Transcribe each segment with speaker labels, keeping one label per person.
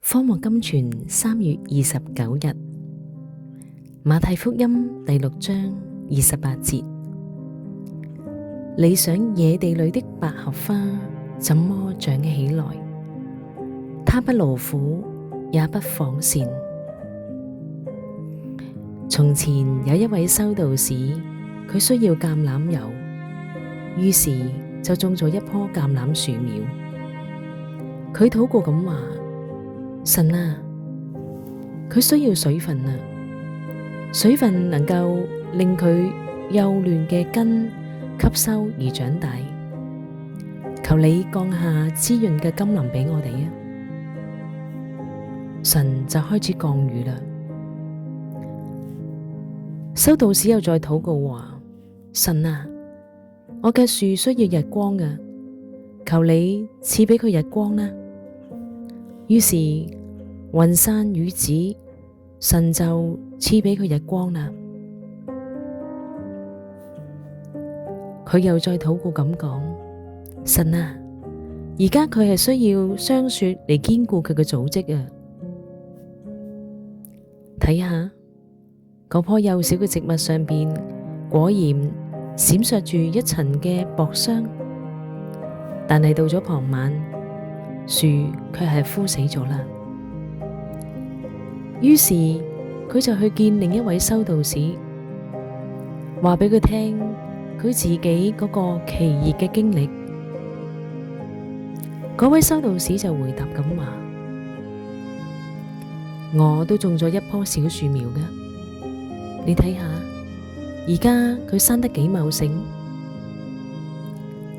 Speaker 1: 荒漠甘泉3月29日，馬太福音第6章28節。你想野地裏的百合花怎麼長起來？它不勞苦，也不紡線。從前有一位修道士，佢需要橄欖油，於是就種咗一棵橄欖樹苗。佢禱告咁話：神啊，佢需要水分啊，水分能夠令佢幼嫩嘅根吸收而長大。求你降下滋潤嘅甘霖俾我哋啊！神就開始降雨啦。修道士又再禱告話：神啊，我嘅樹需要日光啊，求你賜俾佢日光啦。於是雲散雨止，神就賜俾佢日光啦。佢又再禱告咁講：神啊，而家佢係需要霜雪嚟堅固佢嘅組織啊。睇下嗰棵幼小嘅植物上邊，果然閃爍住一層嘅薄霜，但係到咗傍晚，樹卻係枯死咗啦。於是佢就去見另一位修道士，話俾佢聽佢自己嗰個奇異嘅經歷。嗰位修道士就回答咁話：我都種咗一棵小樹苗㗎，你睇下，而家佢生得幾茂盛。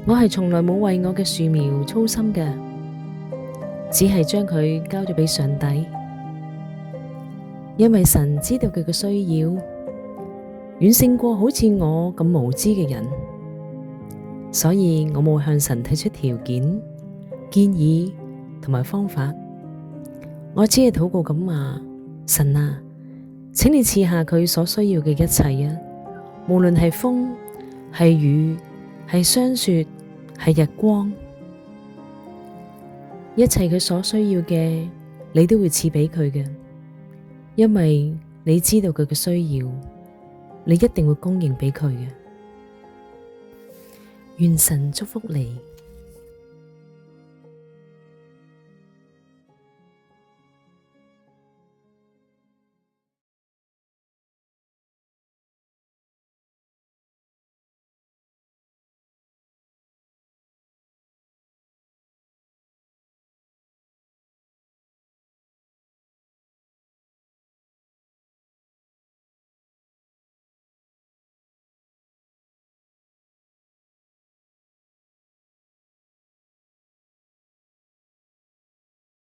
Speaker 1: 我係從來冇為我嘅樹苗操心嘅，只係將佢交咗俾上帝，因為神知道佢嘅需要，遠勝過好似我咁無知嘅人，所以我冇向神提出條件、建議同埋方法，我只係禱告咁話：神啊，請你賜下佢所需要嘅一切啊，無論係風、係雨、係霜雪、係日光，一切佢所需要嘅，你都會賜俾佢嘅，因為你知道佢嘅需要，你一定會供應俾佢嘅。願神祝福你。